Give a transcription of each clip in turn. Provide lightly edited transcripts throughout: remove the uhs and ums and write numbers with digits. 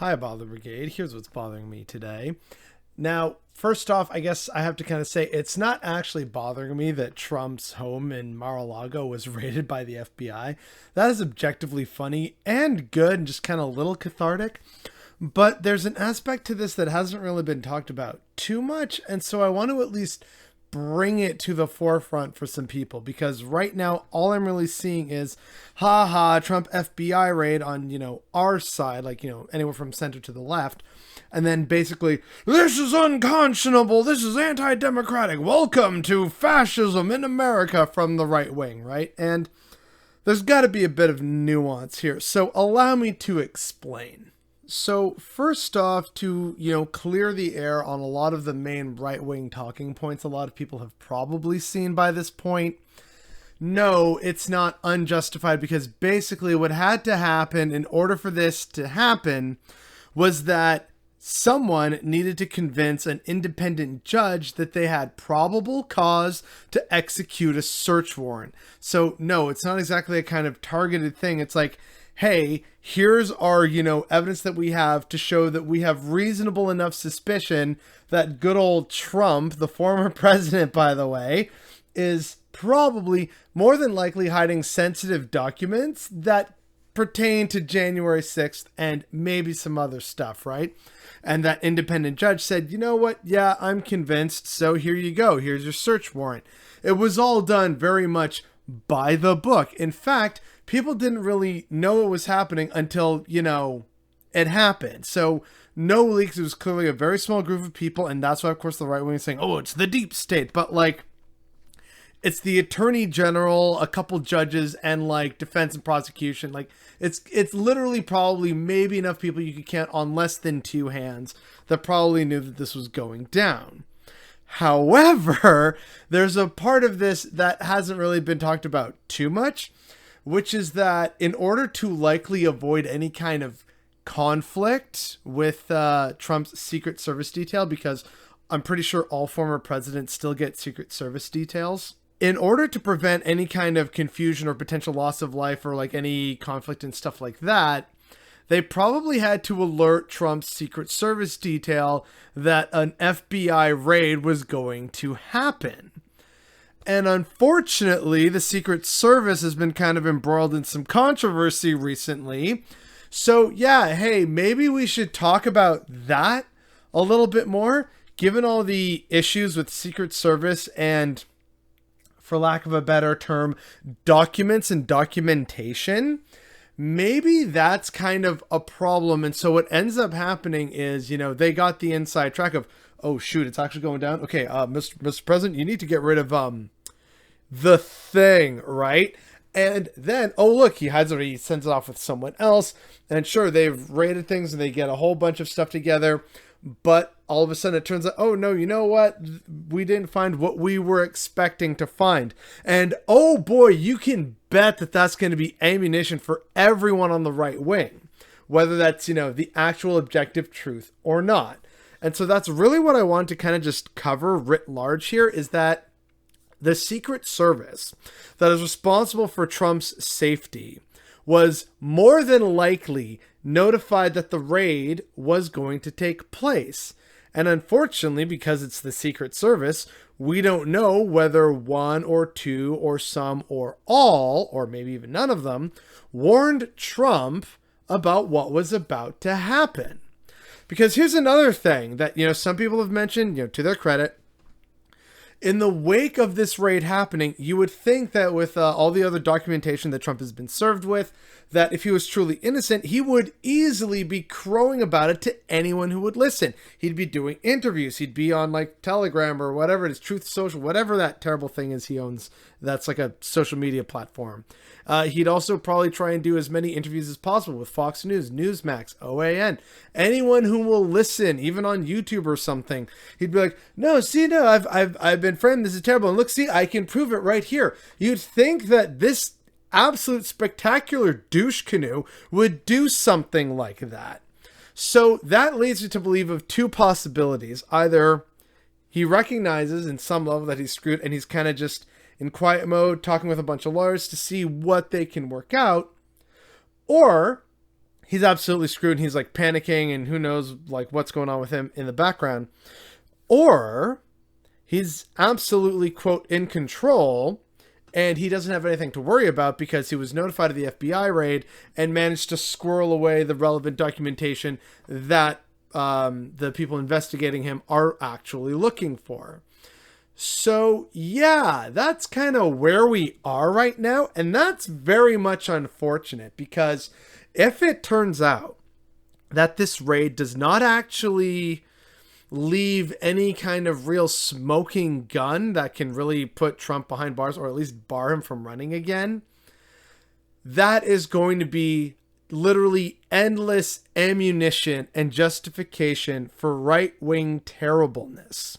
Hi, Bother Brigade. Here's what's bothering me today. Now, first off, I guess I have to kind of say it's not actually bothering me that Trump's home in Mar-a-Lago was raided by the FBI. That is objectively funny and good and just kind of a little cathartic. But there's an aspect to this that hasn't really been talked about too much. And so I want to at least bring it to the forefront for some people, because right now all I'm really seeing is Trump FBI raid on our side, like anywhere from center to the left, and then basically this is unconscionable, this is anti-democratic, welcome to fascism in America from the right wing, right? And there's got to be a bit of nuance here, so allow me to explain. So first off, to, clear the air on a lot of the main right-wing talking points a lot of people have probably seen by this point, no, it's not unjustified, because basically what had to happen in order for this to happen was that someone needed to convince an independent judge that they had probable cause to execute a search warrant. So no, it's not exactly a kind of targeted thing. It's like, hey, here's our, evidence that we have to show that we have reasonable enough suspicion that good old Trump, the former president, by the way, is probably more than likely hiding sensitive documents that pertain to January 6th and maybe some other stuff, right? And that independent judge said, you know what? Yeah, I'm convinced. So here you go. Here's your search warrant. It was all done very much by the book. In fact, people didn't really know what was happening until, it happened. So no leaks. It was clearly a very small group of people. And that's why, of course, the right wing is saying, oh, it's the deep state. But it's the attorney general, a couple judges, and defense and prosecution. It's literally probably maybe enough people you could count on less than two hands that probably knew that this was going down. However, there's a part of this that hasn't really been talked about too much, which is that in order to likely avoid any kind of conflict with Trump's Secret Service detail, because I'm pretty sure all former presidents still get Secret Service details, in order to prevent any kind of confusion or potential loss of life or any conflict and stuff like that, they probably had to alert Trump's Secret Service detail that an FBI raid was going to happen. And unfortunately, the Secret Service has been kind of embroiled in some controversy recently. So yeah, hey, maybe we should talk about that a little bit more, given all the issues with Secret Service and, for lack of a better term, documents and documentation. Maybe that's kind of a problem. And so what ends up happening is, they got the inside track of, oh shoot, it's actually going down. Okay, Mr. President, you need to get rid of the thing, right? And then, oh look, he hides it, or he sends it off with someone else. And sure, they've raided things and they get a whole bunch of stuff together. But all of a sudden it turns out, oh no, you know what? We didn't find what we were expecting to find. And oh boy, you can bet that that's going to be ammunition for everyone on the right wing, whether that's, the actual objective truth or not. And so that's really what I want to kind of just cover writ large here, is that the Secret Service that is responsible for Trump's safety was more than likely notified that the raid was going to take place. And unfortunately, because it's the Secret Service, we don't know whether one or two or some or all, or maybe even none of them, warned Trump about what was about to happen. Because here's another thing that, some people have mentioned, to their credit. In the wake of this raid happening, you would think that with all the other documentation that Trump has been served with, that if he was truly innocent, he would easily be crowing about it to anyone who would listen. He'd be doing interviews. He'd be on Telegram or whatever it is, Truth Social, whatever that terrible thing is he owns. That's a social media platform. He'd also probably try and do as many interviews as possible with Fox News, Newsmax, OAN, anyone who will listen, even on YouTube or something. He'd be like, no, I've been framed. This is terrible. And look, see, I can prove it right here. You'd think that this absolute spectacular douche canoe would do something like that. So that leads me to believe of two possibilities. Either he recognizes in some level that he's screwed and he's kind of just in quiet mode talking with a bunch of lawyers to see what they can work out, or he's absolutely screwed. And he's like panicking and who knows like what's going on with him in the background. Or he's absolutely, quote, in control and he doesn't have anything to worry about because he was notified of the FBI raid and managed to squirrel away the relevant documentation that the people investigating him are actually looking for. So, yeah, that's kind of where we are right now. And that's very much unfortunate because if it turns out that this raid does not actually leave any kind of real smoking gun that can really put Trump behind bars or at least bar him from running again, that is going to be literally endless ammunition and justification for right-wing terribleness.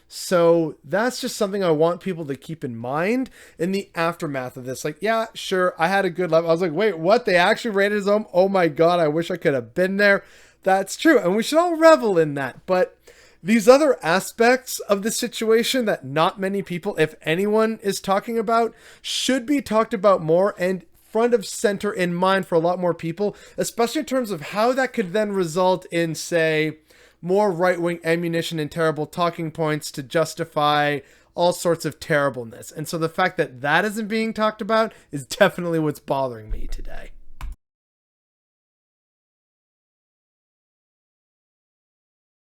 So that's just something I want people to keep in mind in the aftermath of this. Like, yeah, sure, I had a good life. I was like, wait, what? They actually raided his home? Oh my God, I wish I could have been there. That's true. And we should all revel in that. But these other aspects of the situation that not many people, if anyone, is talking about should be talked about more and front of center in mind for a lot more people, especially in terms of how that could then result in, say, more right-wing ammunition and terrible talking points to justify all sorts of terribleness. And so the fact that that isn't being talked about is definitely what's bothering me today.